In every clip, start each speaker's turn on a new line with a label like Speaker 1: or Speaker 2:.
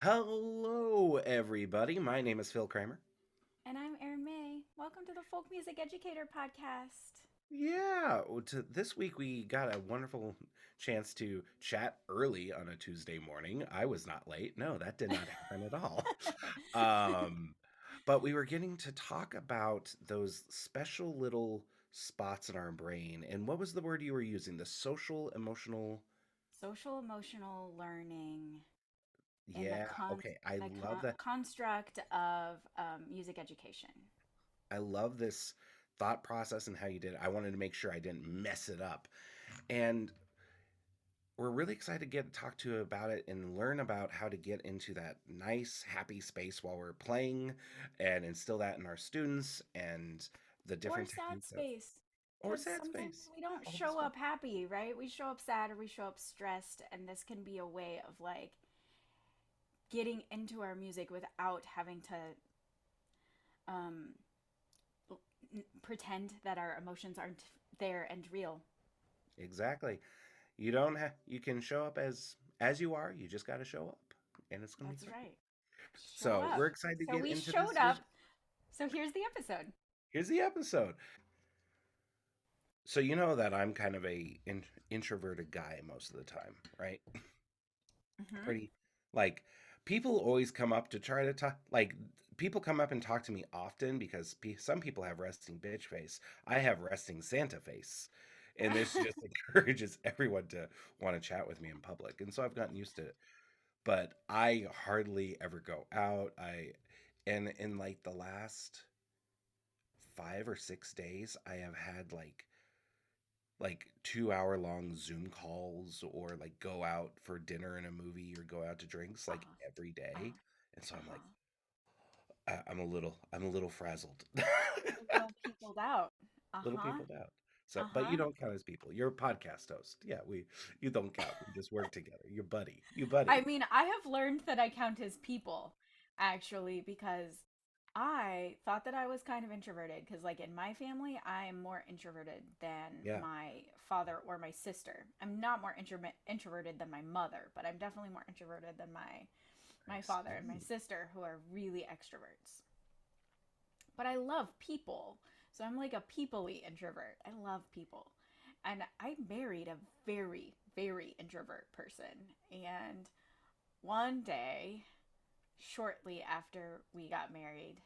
Speaker 1: Hello, everybody. My name is Phil Kramer.
Speaker 2: And I'm Erin May. Welcome to the Folk Music Educator Podcast.
Speaker 1: This week we got a wonderful chance to chat early on a Tuesday morning. I was not late. No, that did not happen at all. Um, but we were getting to talk about those special little spots in our brain. And what was the word you were using? The social emotional.
Speaker 2: Social emotional learning in the
Speaker 1: Yeah, okay. I love that.
Speaker 2: construct of music education.
Speaker 1: I love this thought process and how you did it. I wanted to make sure I didn't mess it up. And we're really excited to get to talk to you about it and learn about how to get into that nice, happy space while we're playing and instill that in our students and the
Speaker 2: Or
Speaker 1: different
Speaker 2: sad
Speaker 1: techniques of
Speaker 2: space.
Speaker 1: or
Speaker 2: Because
Speaker 1: sad
Speaker 2: sometimes
Speaker 1: space.
Speaker 2: we don't
Speaker 1: All this
Speaker 2: show
Speaker 1: fun.
Speaker 2: up happy, right? We show up sad or we show up stressed. And this can be a way of getting into our music without having to um, pretend that our emotions aren't there and real.
Speaker 1: Exactly. You don't have you can show up as you are. You just got to show up and it's going to be
Speaker 2: That's
Speaker 1: fine.
Speaker 2: right. Show
Speaker 1: So,
Speaker 2: up.
Speaker 1: we're excited to
Speaker 2: So
Speaker 1: get
Speaker 2: we
Speaker 1: into
Speaker 2: showed
Speaker 1: this.
Speaker 2: up. So here's the episode.
Speaker 1: Here's the episode. So, you know that I'm kind of introverted guy most of the time, right?
Speaker 2: Hmm.
Speaker 1: Pretty like people always come up to try to talk people come up and talk to me often because some people have resting bitch face. I have resting Santa face. And this just encourages everyone to want to chat with me in public. And so I've gotten used to it. But I hardly ever go out. I and in like the last 5 or 6 days, I have had like 2 hour long Zoom calls or like go out for dinner and a movie or go out to drinks like
Speaker 2: Uh-huh.
Speaker 1: every day. And so I'm like,
Speaker 2: Uh-huh.
Speaker 1: I'm a little frazzled,
Speaker 2: A little peopled out.
Speaker 1: little
Speaker 2: Uh-huh.
Speaker 1: peopled out. So, but you
Speaker 2: Uh-huh.
Speaker 1: don't count as people. You're a podcast host. Yeah, you don't count. We just work together. You're buddy. You
Speaker 2: I
Speaker 1: buddy.
Speaker 2: mean, I have learned that I count as people, actually, because I thought that I was kind of introverted because, like, in my family, I'm more introverted than
Speaker 1: Yeah.
Speaker 2: my father or my sister. I'm not more introverted than my mother, but I'm definitely more introverted than
Speaker 1: I
Speaker 2: my father and my
Speaker 1: see.
Speaker 2: sister, who are really extroverts. But I love people. So I'm like a peoply introvert. I love people. And I married a very, very introvert person. And one day, shortly after we got married,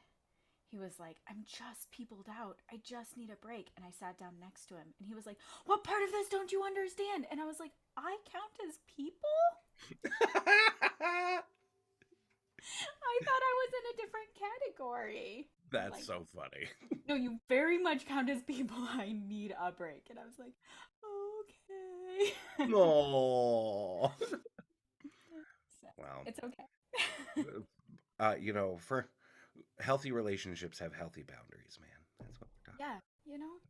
Speaker 2: he was like, I'm just peopled out. I just need a break. And I sat down next to him and he was like, What part of this don't you understand? And I was like, I count as people? I thought I was in a different category. I'm
Speaker 1: That's
Speaker 2: like,
Speaker 1: so funny.
Speaker 2: no, you very much count as people. I need a break. And I was like, okay.
Speaker 1: No.
Speaker 2: So
Speaker 1: Well,
Speaker 2: it's okay.
Speaker 1: for healthy relationships have healthy boundaries, man. That's what we're
Speaker 2: Yeah,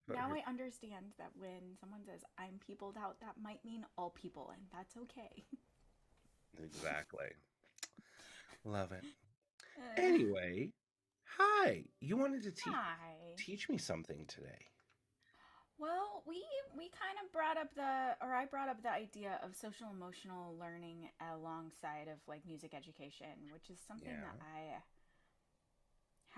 Speaker 2: now
Speaker 1: talking.
Speaker 2: I understand that when someone says I'm peopled out, that might mean all people, and that's okay.
Speaker 1: Exactly. Love it.
Speaker 2: Uh,
Speaker 1: Anyway, hi. You wanted to
Speaker 2: Hi.
Speaker 1: teach me something today.
Speaker 2: Well, we kind of brought up or I brought up the idea of social emotional learning alongside of like music education, which is something that
Speaker 1: Yeah.
Speaker 2: I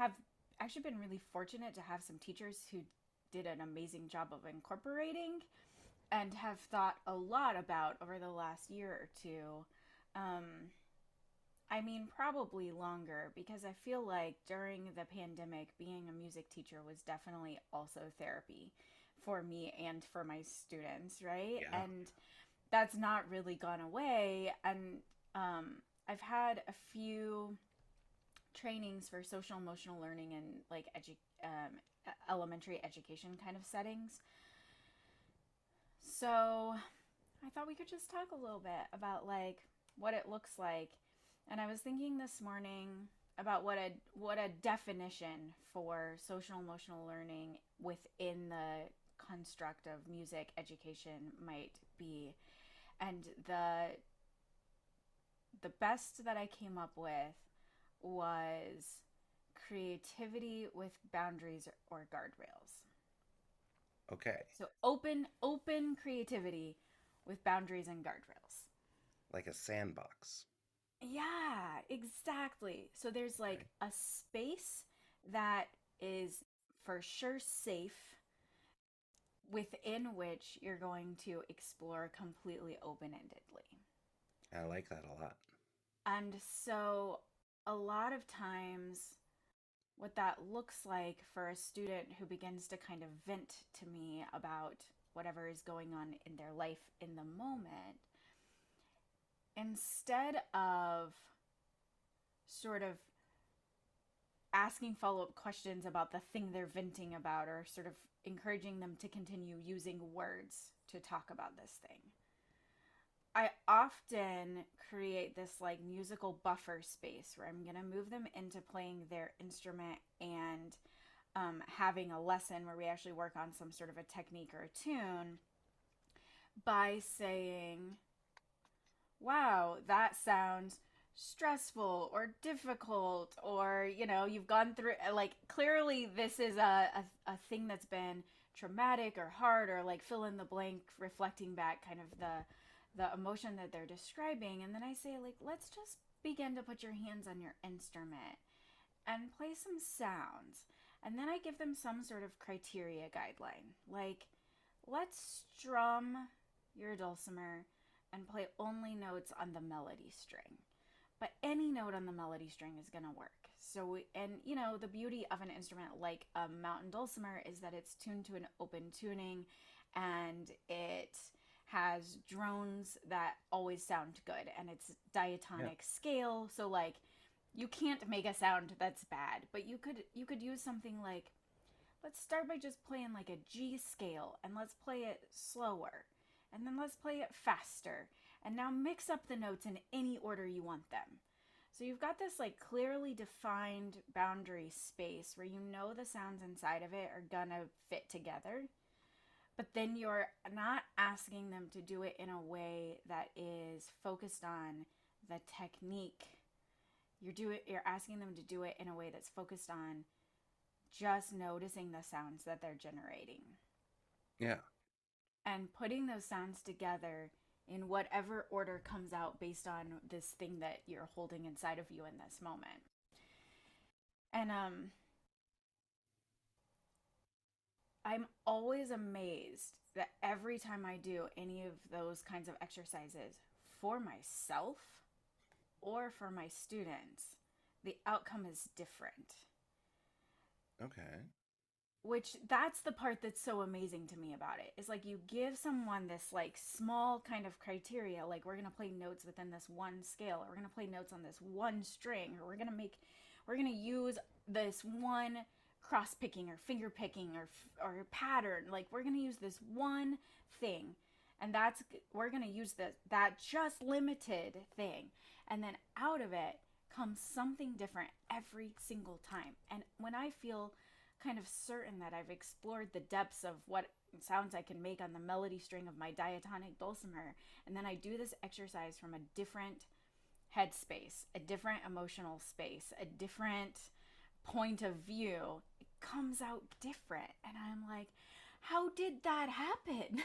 Speaker 2: have actually been really fortunate to have some teachers who did an amazing job of incorporating and have thought a lot about over the last year or two. Um, I mean, probably longer because I feel like during the pandemic, being a music teacher was definitely also therapy for me and for my students, right?
Speaker 1: Yeah.
Speaker 2: And that's not really gone away. And I've had a few trainings for social emotional learning and elementary education kind of settings. So I thought we could just talk a little bit about like what it looks like. And I was thinking this morning about what a definition for social emotional learning within the construct of music education might be. And the best that I came up with was creativity with boundaries or guardrails.
Speaker 1: Okay.
Speaker 2: So open creativity with boundaries and guardrails.
Speaker 1: Like a sandbox.
Speaker 2: Yeah, exactly. So there's
Speaker 1: Okay.
Speaker 2: like a space that is for sure safe within which you're going to explore completely open endedly.
Speaker 1: I like that a lot.
Speaker 2: And so, a lot of times, what that looks like for a student who begins to kind of vent to me about whatever is going on in their life in the moment, instead of sort of asking follow up questions about the thing they're venting about or sort of encouraging them to continue using words to talk about this thing, I often create this like musical buffer space where I'm going to move them into playing their instrument and having a lesson where we actually work on some sort of a technique or a tune by saying, wow, that sounds stressful or difficult, or, you've gone through, like, clearly this is a thing that's been traumatic or hard, or like fill in the blank, reflecting back kind of the emotion that they're describing. And then I say, like, let's just begin to put your hands on your instrument and play some sounds. And then I give them some sort of criteria guideline. Like, let's strum your dulcimer and play only notes on the melody string. But any note on the melody string is going to work. So, and the beauty of an instrument like a mountain dulcimer is that it's tuned to an open tuning, and it has drones that always sound good, and it's
Speaker 1: Yeah.
Speaker 2: diatonic scale. So, like, you can't make a sound that's bad, but you could use something like, let's start by just playing like a G scale, and let's play it slower, and then let's play it faster, and now mix up the notes in any order you want them. So you've got this like clearly defined boundary space where you know the sounds inside of it are gonna fit together, but then you're not asking them to do it in a way that is focused on the technique. You're asking them to do it in a way that's focused on just noticing the sounds that they're generating
Speaker 1: Yeah.
Speaker 2: and putting those sounds together in whatever order comes out based on this thing that you're holding inside of you in this moment. And I'm always amazed that every time I do any of those kinds of exercises for myself or for my students, the outcome is different.
Speaker 1: Okay.
Speaker 2: Which, that's the part that's so amazing to me about it, is like you give someone this like small kind of criteria, like, we're going to play notes within this one scale, or we're going to play notes on this one string, or we're going to use this one cross picking or finger picking or pattern, like, we're going to use this one thing, and we're going to use that just limited thing, and then out of it comes something different every single time. And when I feel kind of certain that I've explored the depths of what sounds I can make on the melody string of my diatonic dulcimer, and then I do this exercise from a different headspace, a different emotional space, a different point of view, it comes out different. And I'm like, how did that happen?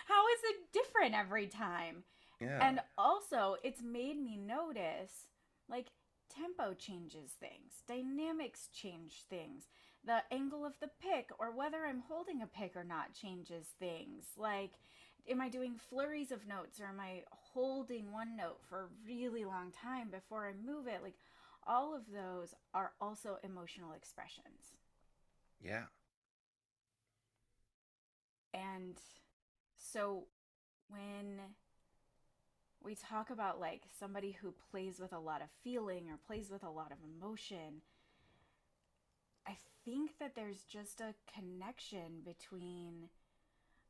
Speaker 2: How is it different every time?
Speaker 1: Yeah.
Speaker 2: And also, it's made me notice, like, tempo changes things, dynamics change things, the angle of the pick or whether I'm holding a pick or not changes things. Like, am I doing flurries of notes, or am I holding one note for a really long time before I move it? Like, all of those are also emotional expressions.
Speaker 1: Yeah.
Speaker 2: And so when we talk about like somebody who plays with a lot of feeling or plays with a lot of emotion, I think that there's just a connection between,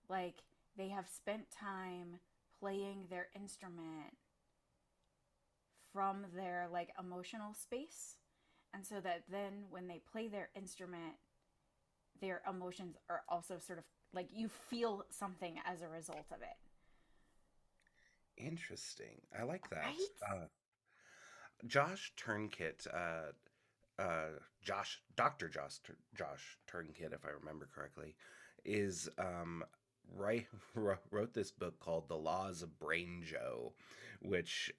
Speaker 2: like, they have spent time playing their instrument from their like emotional space, and so that then when they play their instrument, their emotions are also sort of like, you feel something as a result of it.
Speaker 1: Interesting. I like that.
Speaker 2: Right.
Speaker 1: Josh Turnkit, Dr. Josh Turnkit, if I remember correctly, is right wrote this book called The Laws of Brain Joe, which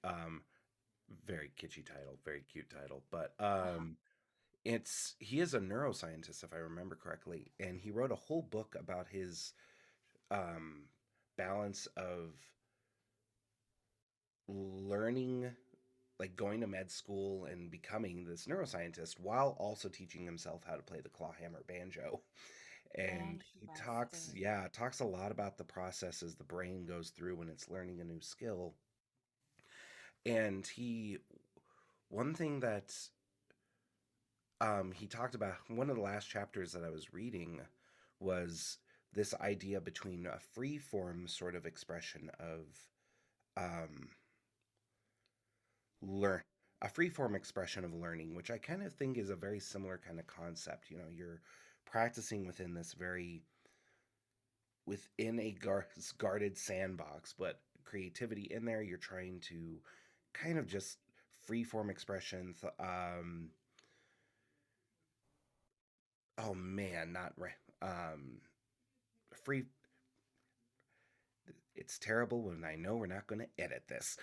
Speaker 1: Very kitschy title, very cute title. But
Speaker 2: Uh-huh.
Speaker 1: it's he is a neuroscientist, if I remember correctly, and he wrote a whole book about his um, balance of learning, like going to med school and becoming this neuroscientist while also teaching himself how to play the clawhammer banjo. And he talks,
Speaker 2: Interesting.
Speaker 1: yeah, talks a lot about the processes the brain goes through when it's learning a new skill. And one thing that he talked about, one of the last chapters that I was reading was this idea between a free form sort of expression of um, learn a free form expression of learning, which I kind of think is a very similar kind of concept. You know, you're practicing within this very within a guarded sandbox, but creativity in there. You're trying to kind of just free form expression. Oh man, not right. Free. It's terrible when I know we're not going to edit this.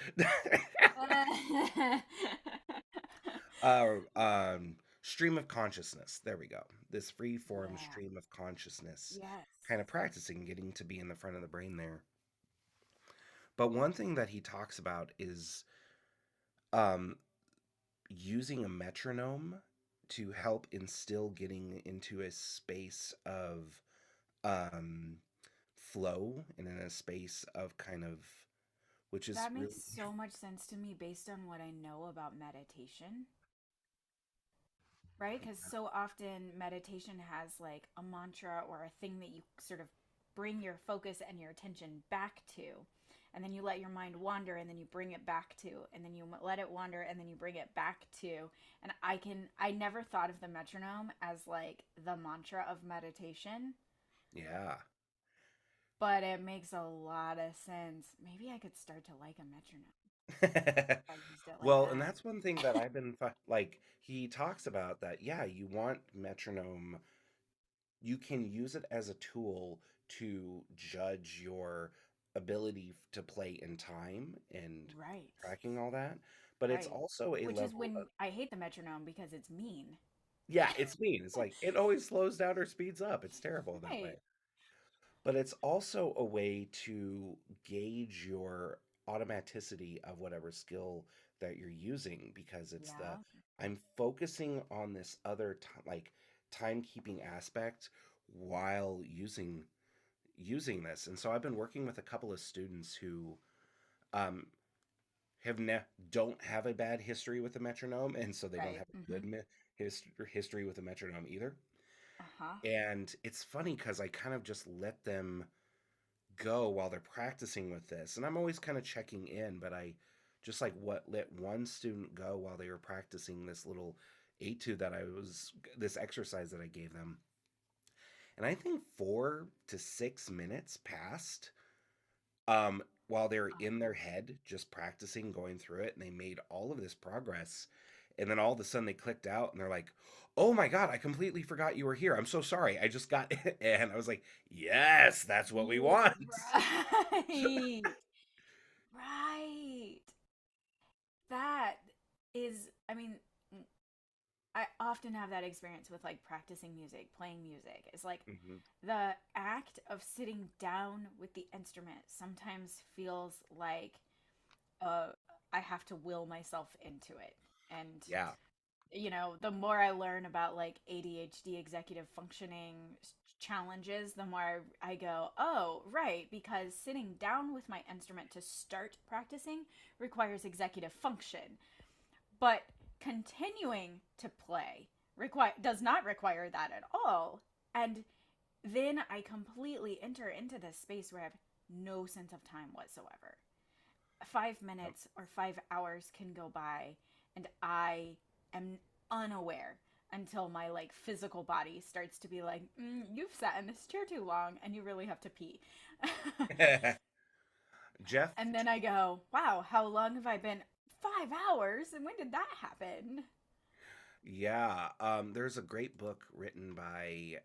Speaker 1: Stream of consciousness. There we go. This free form
Speaker 2: Yeah.
Speaker 1: stream of consciousness,
Speaker 2: Yes.
Speaker 1: kind of practicing getting to be in the front of the brain there. But one thing that he talks about is um, using a metronome to help instill getting into a space of um, flow and in a space of kind of, which is
Speaker 2: That makes
Speaker 1: really,
Speaker 2: so much sense to me based on what I know about meditation, right? Because so often meditation has like a mantra or a thing that you sort of bring your focus and your attention back to. And then you let your mind wander and then you bring it back to. And then you let it wander and then you bring it back to. And I never thought of the metronome as like the mantra of meditation,
Speaker 1: yeah.
Speaker 2: but it makes a lot of sense. Maybe I could start to like a metronome if I used it like
Speaker 1: Well, and that's one thing that
Speaker 2: that.
Speaker 1: I've been like he talks about that yeah, you want metronome, you can use it as a tool to judge your ability to play in time and
Speaker 2: Right.
Speaker 1: tracking all that, but it's
Speaker 2: Right.
Speaker 1: also a
Speaker 2: Which is
Speaker 1: level of
Speaker 2: when I hate the metronome because it's mean.
Speaker 1: yeah, it's mean. It's like it always slows down or speeds up. It's terrible in that way.
Speaker 2: Right.
Speaker 1: But it's also a way to gauge your automaticity of whatever skill that you're using because it's the
Speaker 2: Yeah.
Speaker 1: I'm focusing on this other like timekeeping aspect while using this. And so I've been working with a couple of students who um have don't have a bad history with the metronome and so they don't
Speaker 2: Right.
Speaker 1: have a
Speaker 2: Mm-hmm.
Speaker 1: good history with the metronome either.
Speaker 2: Uh-huh.
Speaker 1: And it's funny cuz I kind of just let them go while they're practicing with this. And I'm always kind of checking in, but I just like what let one student go while they were practicing this little etude that I was this exercise that I gave them. And I think 4 to 6 minutes passed while they're in their
Speaker 2: Oh.
Speaker 1: head just practicing going through it and they made all of this progress. And then all of a sudden they clicked out and they're like, "Oh my god, I completely forgot you were here. I'm so sorry. I just got it." And I was like, "Yes, that's what we want."
Speaker 2: Right. Right. That is, I mean, I often have that experience with like practicing music, playing music. It's like
Speaker 1: Mhm.
Speaker 2: the act of sitting down with the instrument sometimes feels like uh, I have to will myself into it. And,
Speaker 1: Yeah.
Speaker 2: the more I learn about like ADHD executive functioning challenges, the more I go, oh, right, because sitting down with my instrument to start practicing requires executive function. But continuing to play does not require that at all. And then I completely enter into this space where I have no sense of time whatsoever. 5 minutes or 5 hours can go by, and I am unaware until my like physical body starts to be like, you've sat in this chair too long, and you really have to pee.
Speaker 1: Jeff,
Speaker 2: And then I go, wow, how long have I been? 5 hours? And when did that happen?
Speaker 1: yeah, there's a great book written by,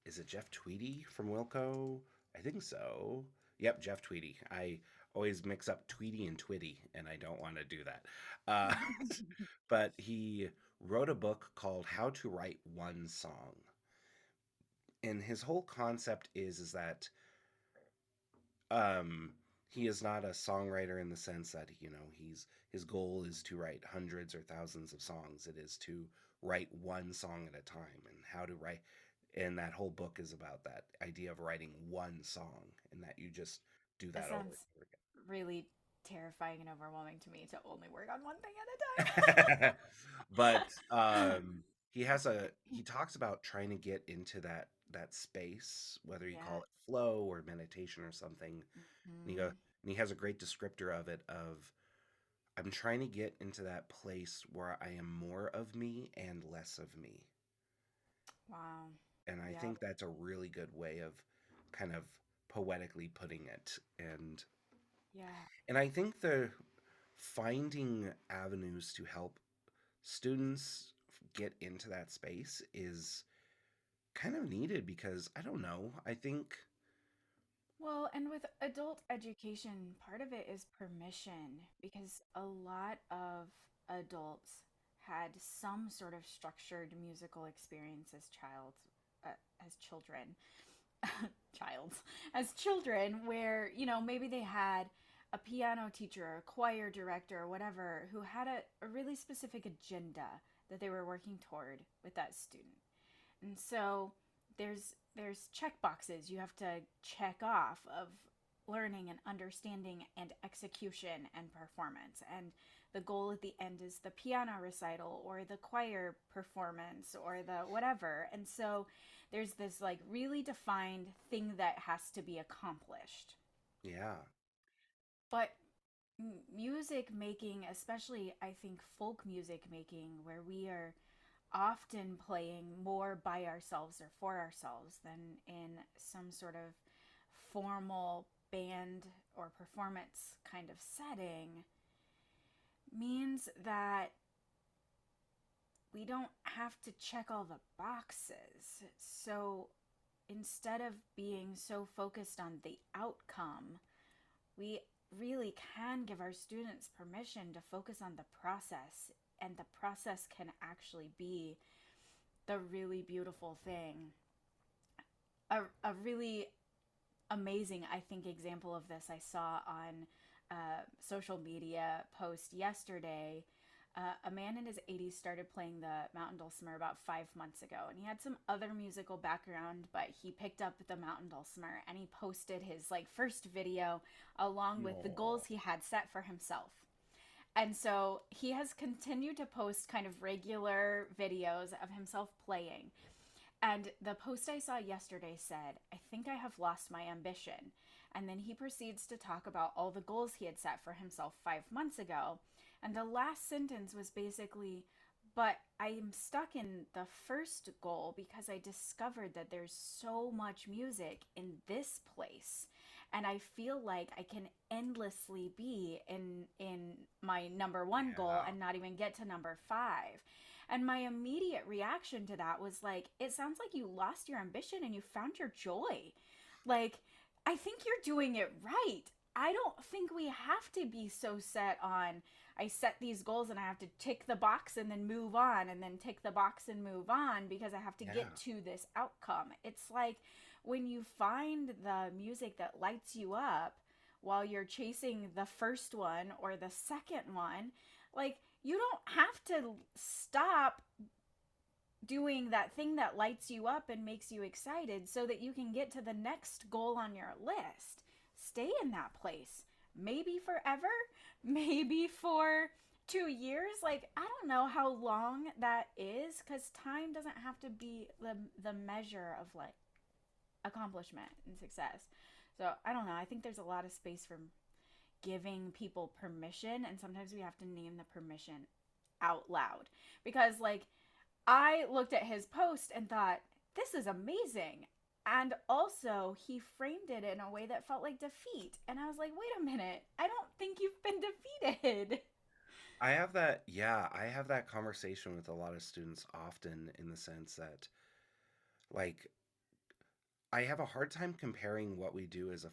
Speaker 1: is it Jeff Tweedy from Wilco? I think so. Yep, Jeff Tweedy. I always mix up Tweety and Twitty, and I don't want to do that. Uh, but he wrote a book called How to Write One Song. And his whole concept is that um he is not a songwriter in the sense that, his goal is to write hundreds or thousands of songs. It is to write one song at a time, and how to write. And that whole book is about that idea of writing one song, and that you just do
Speaker 2: That
Speaker 1: that over
Speaker 2: sounds
Speaker 1: and
Speaker 2: really terrifying and overwhelming to me to only work on one thing
Speaker 1: over
Speaker 2: at a
Speaker 1: again. But he talks about trying to get into that space, whether you call
Speaker 2: Yeah.
Speaker 1: it flow or meditation or something. And he go
Speaker 2: Hmm.
Speaker 1: and he has a great descriptor of it, of I'm trying to get into that place where I am more of me and less of me.
Speaker 2: Wow.
Speaker 1: And I
Speaker 2: Yep.
Speaker 1: think that's a really good way of kind of poetically putting it.
Speaker 2: Yeah.
Speaker 1: And I think the finding avenues to help students get into that space is kind of needed, because I don't know. I think
Speaker 2: Well, and with adult education, part of it is permission because a lot of adults had some sort of structured musical experience uh, as children, childs, as children, where, maybe they had a piano teacher or a choir director or whatever who had a really specific agenda that they were working toward with that student. And so there's check boxes you have to check off of learning and understanding and execution and performance. And the goal at the end is the piano recital or the choir performance or the whatever. And so there's this like really defined thing that has to be accomplished.
Speaker 1: yeah.
Speaker 2: But music making, especially I think folk music making, where we are often playing more by ourselves or for ourselves than in some sort of formal band or performance kind of setting, means that we don't have to check all the boxes. So instead of being so focused on the outcome, we really can give our students permission to focus on the process, and the process can actually be the really beautiful thing. A really amazing, I think, example of this I saw on social media post yesterday. A man in his 80s started playing the mountain dulcimer about 5 months ago, and he had some other musical background, but he picked up the mountain dulcimer and he posted his like first video along with the
Speaker 1: No.
Speaker 2: goals he had set for himself. And so he has continued to post kind of regular videos of himself playing. And the post I saw yesterday said, I think I have lost my ambition. And then he proceeds to talk about all the goals he had set for himself 5 months ago. And the last sentence was basically, but I'm stuck in the first goal because I discovered that there's so much music in this place. And I feel like I can endlessly be in my number one goal
Speaker 1: Yeah.
Speaker 2: and not even get to number five. And my immediate reaction to that was like, it sounds like you lost your ambition and you found your joy. Like, I think you're doing it right. I don't think we have to be so set on, I set these goals and I have to tick the box and then move on and then tick the box and move on because I have to
Speaker 1: Yeah.
Speaker 2: get to this outcome. It's like when you find the music that lights you up while you're chasing the first one or the second one, like you don't have to stop doing that thing that lights you up and makes you excited so that you can get to the next goal on your list. Stay in that place. Maybe forever, maybe for 2 years. Like, I don't know how long that is because time doesn't have to be the measure of like accomplishment and success. So, I don't know. I think there's a lot of space for giving people permission, and sometimes we have to name the permission out loud because like I looked at his post and thought, this is amazing. And also, he framed it in a way that felt like defeat. And I was like, wait a minute, I don't think you've been defeated.
Speaker 1: I have that conversation with a lot of students often, in the sense that, like, I have a hard time comparing what we do as a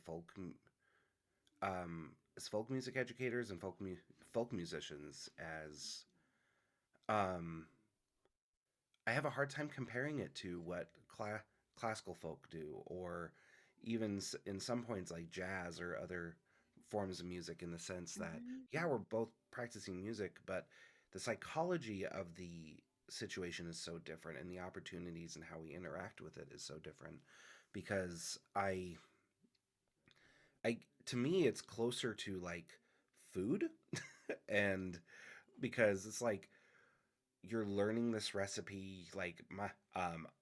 Speaker 1: um as folk music educators and folk musicians, as um, I have a hard time comparing it to what classical folk do, or even in some points like jazz or other forms of music, in the sense that,
Speaker 2: Hmm.
Speaker 1: yeah, we're both practicing music, but the psychology of the situation is so different, and the opportunities and how we interact with it is so different. Because I, to me, it's closer to like food, and because it's like you're learning this recipe. Like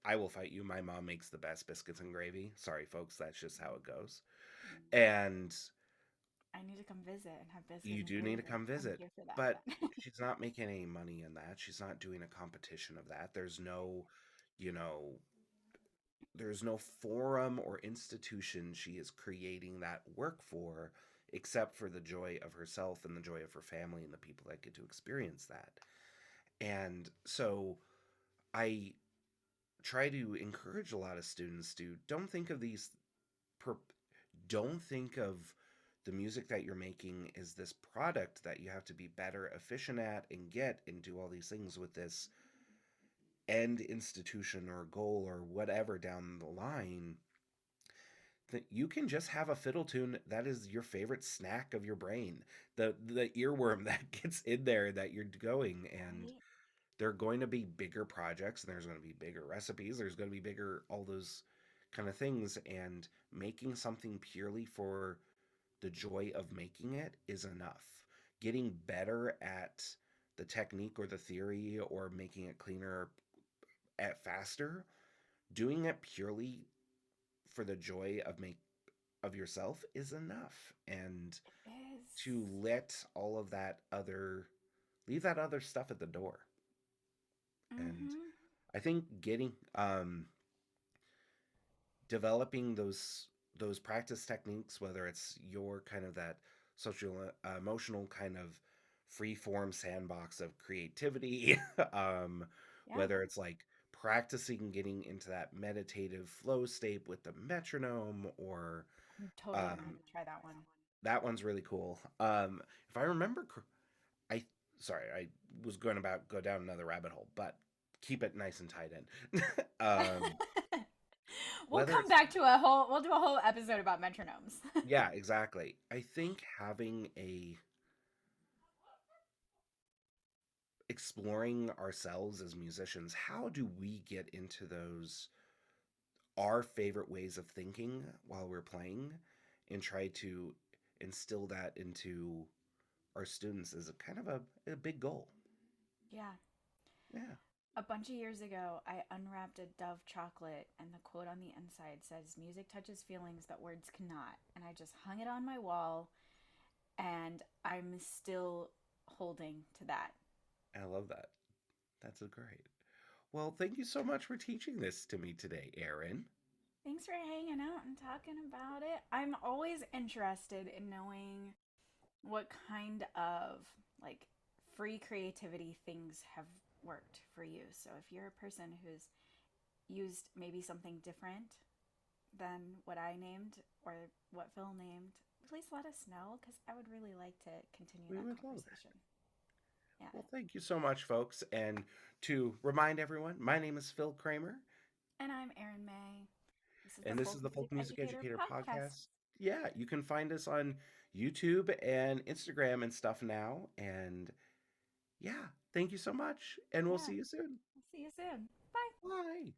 Speaker 1: I will fight you, my mom makes the best biscuits and gravy. Sorry folks, that's just how it goes. And
Speaker 2: I need to come visit and have biscuits
Speaker 1: you
Speaker 2: and
Speaker 1: do need to
Speaker 2: gravy.
Speaker 1: come
Speaker 2: I'm
Speaker 1: visit,
Speaker 2: here for that
Speaker 1: but
Speaker 2: then.
Speaker 1: she's not making any money in that. She's not doing a competition of that. You know there's no forum or institution she is creating that work for, except for the joy of herself and the joy of her family and the people that get to experience that. And so I try to encourage a lot of students to per, don't think of the music that you're making as this product that you have to be better efficient at and get and do all these things with this end institution or goal or whatever down the line. That you can just have a fiddle tune that is your favorite snack of your brain, the earworm that gets in there that you're going. And
Speaker 2: Right?
Speaker 1: there are going to be bigger projects, and there's going to be bigger recipes, there's going to be bigger all those kind of things, and making something purely for the joy of making it is enough. Getting better at the technique or the theory or making it cleaner at faster, doing it purely for the joy of yourself is enough. And
Speaker 2: It is.
Speaker 1: to let all of that other leave that other stuff at the door. And
Speaker 2: Mm-hmm.
Speaker 1: I think getting developing those practice techniques, whether it's your kind of that social emotional kind of free form sandbox of creativity,
Speaker 2: Yeah.
Speaker 1: whether it's like practicing getting into that meditative flow state with the metronome, or
Speaker 2: I'm totally gonna have
Speaker 1: um,
Speaker 2: to try that one.
Speaker 1: that one's really cool. If I remember, I sorry, I was going about go down another rabbit hole, but keep it nice and tied in.
Speaker 2: We'll
Speaker 1: Whether
Speaker 2: come
Speaker 1: it's
Speaker 2: back to a whole. We'll do a whole episode about metronomes.
Speaker 1: Yeah, exactly. I think having a exploring ourselves as musicians, how do we get into those our favorite ways of thinking while we're playing, and try to instill that into our students is a kind of a big goal.
Speaker 2: Yeah.
Speaker 1: Yeah.
Speaker 2: A bunch of years ago, I unwrapped a Dove chocolate, and the quote on the inside says, "Music touches feelings that words cannot." And I just hung it on my wall, and I'm still holding to that.
Speaker 1: I love that. That's a great. Well, thank you so much for teaching this to me today, Erin.
Speaker 2: Thanks for hanging out and talking about it. I'm always interested in knowing what kind of like free creativity things have worked for you. So if you're a person who's used maybe something different than what I named or what Phil named, please let us know because I would really like to continue
Speaker 1: We
Speaker 2: that
Speaker 1: would love that.
Speaker 2: conversation. Yeah.
Speaker 1: Well, thank you so much, folks. And to remind everyone, my name is Phil Kramer,
Speaker 2: And I'm Erin May. This is the
Speaker 1: and this is
Speaker 2: Folk
Speaker 1: the
Speaker 2: Music
Speaker 1: Folk Music
Speaker 2: Educator
Speaker 1: Educator
Speaker 2: Podcast.
Speaker 1: Podcast. Yeah, you can find us on YouTube and Instagram and stuff now. And yeah, thank you so much, and we'll
Speaker 2: Yeah.
Speaker 1: see you soon.
Speaker 2: I'll see you soon. Bye.
Speaker 1: Bye.